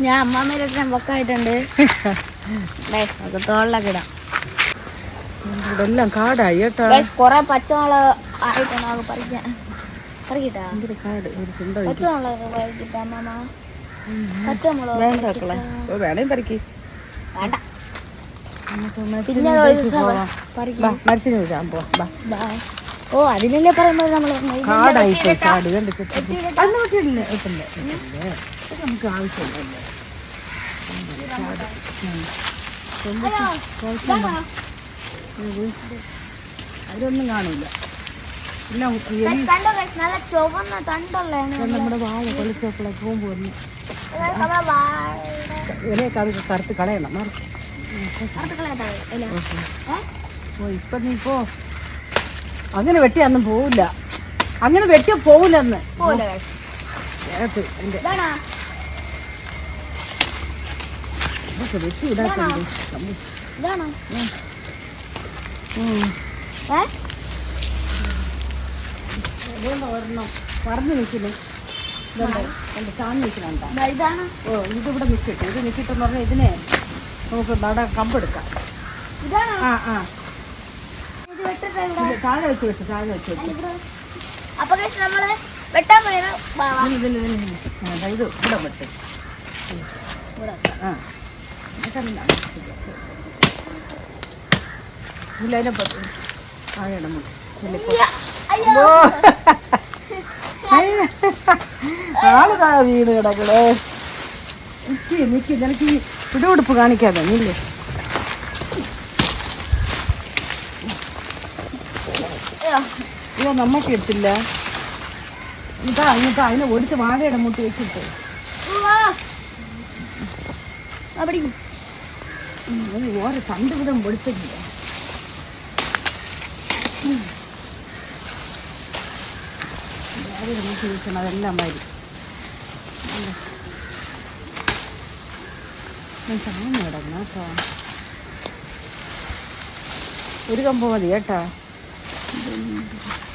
ഞാൻ അമ്മാമ്മയിലൊക്കെ പൊക്കായിട്ടുണ്ട്. തോളിലൊക്കെ ഇടാം. എല്ലാം കാടായി കേട്ടോ. കൊറേ പച്ചമുളക് ആയിട്ടാണ് പറിക്കാൻ. പറിക്കിട്ടാ പച്ചമുളക് പറിക്കിട്ടാ അമ്മാമ്മ. പച്ചമുളക് വേണേ പറിക്ക്. വേണ്ട. പിന്നെ മരച്ചിന് വിടാൻ പോവാ. ഓ അതിനല്ലേ പറയുമ്പോൾ നമ്മള് കാടായി കാട് നമുക്ക് ആവശ്യമില്ലല്ലോ. അതിലൊന്നും കാണില്ല. നല്ല ചുവന്ന തണ്ടുള്ളതാണ്. നമ്മുടെ വാഴ കൊളിച്ചപ്പോഴെ പോകുമ്പോ ഇലയൊക്കെ അത് കറുത്ത് കളയണം. ഇപ്പൊ നീ പോ. അങ്ങനെ വെട്ടിയൊന്നും പോവില്ല. അങ്ങനെ വെട്ടി പോവില്ലെന്ന്. വെട്ടി ഇടാറുണ്ട്. ഒരെണ്ണം പറഞ്ഞു നിൽക്കുന്നു. ചാഞ്ഞ് നിൽക്കുന്നുണ്ടോ? ഓ ഇതിവിടെ നിൽക്കട്ടെ. ഇത് നിൽക്കിട്ടെന്ന് പറഞ്ഞാൽ ഇതിനെ നമുക്ക് നട കമ്പെടുക്കാം. ആ ആ താഴെ വെച്ച് വെട്ട്. താഴെ വെച്ച് വെട്ട്. ഇത് ഇവിടെ വെട്ട്. ആ ഇതിലതിനെ താഴെ ആള് വീണ് കിടക്കണേ. നിക്ക് നിനക്ക് ഈ പിടിപിടിപ്പ് കാണിക്കാതെ നീല്ലേ. അയ്യോ നമ്മക്ക് എടുത്തില്ല. ഇതാ ഇങ്ങോട്ടാ അതിനെ ഒടിച്ച് വാഴയുടെ മുട്ടി വെച്ചിട്ട് ഓരോ തണ്ട് വിധം പൊടിച്ചിട്ടില്ല. മുട്ടി വെക്കണം. അതെല്ലാം മരി ചാഞ്ഞ് കിടക്കണം കേട്ടോ. ഒരു കമ്പ് മതി കേട്ടാ.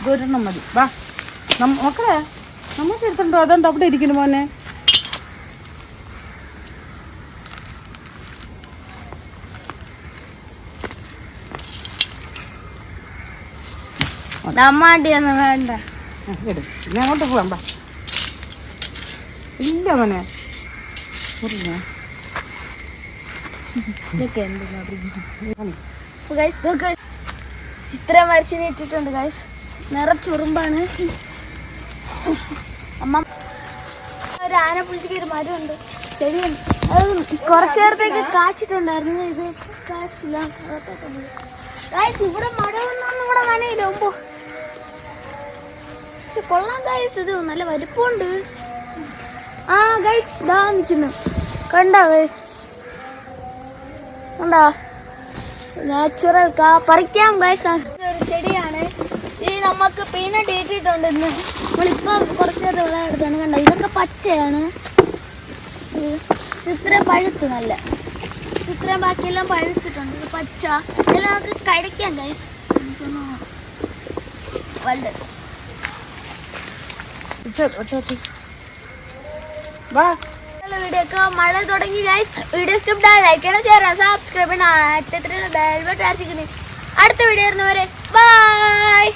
ഇതൊരെണ്ണം മതി. വാ മക്കളെ നമുക്ക് എടുത്തിട്ടുണ്ടോ? അതുകൊണ്ട് അവിടെ ഇരിക്കുന്നു മോനെ. നമ്മാണ്ടിയൊന്നും വേണ്ട. എടു പിന്നെ അങ്ങോട്ട് പോവാം. വാ. ഇല്ല മോനെ. ഇത്ര മരിച്ചിനെ ഇട്ടിട്ടുണ്ട് ഗൈസ്. നിറച്ചുറുമ്പാണ്. അമ്മ ഒരു ആന പുളിക്ക് ഒരു മരമുണ്ട്, ചെടിയുണ്ട്. അത് കുറച്ചു നേരത്തേക്ക് കാച്ചിട്ടുണ്ടായിരുന്നു. ഇത് കാച്ചില്ല. ഇവിടെ മഴയൊന്നും ഇവിടെ നനയില്ല. മുമ്പോ കൊള്ളാം ഗൈസ്. ഇത് നല്ല വലിപ്പമുണ്ട്. ആ ഗൈസ് ഇതാ നിൽക്കുന്നു. കണ്ടോ ഗൈസ്? കണ്ടോ? നാച്ചുറൽ പറിക്കാം ഗൈസ്. ഒരു ചെടിയാണ്. ഈ നമുക്ക് പീനട്ട് ഇട്ടിട്ടുണ്ട്. ഇന്ന് നമ്മളിപ്പോ കുറച്ചു നേരം വിളയെടുത്താണ്. കണ്ടോ? ഇതൊക്കെ പച്ചയാണ്. ഇത്രയും പഴുത്ത് നല്ല ഇത്രയും ബാക്കിയെല്ലാം പഴുത്തിട്ടുണ്ട്. ഇത് പച്ച എല്ലാം നമുക്ക് കഴിക്കാം ഗൈസ്. വലുത് വീഡിയോ ഒക്കെ മഴ തുടങ്ങി ഗൈസ്. വീഡിയോ ഇഷ്ടപ്പെട്ടാൽ ലൈക്ക് ചെയ്യണം, ഷെയർ ചെയ്യണം, സബ്സ്ക്രൈബ് ചെയ്യണം. ബെൽ ബട്ടൺ അടിച്ചിരിക്കുന്നത്. അടുത്ത വീഡിയോ വരുന്നവരെ ബൈ.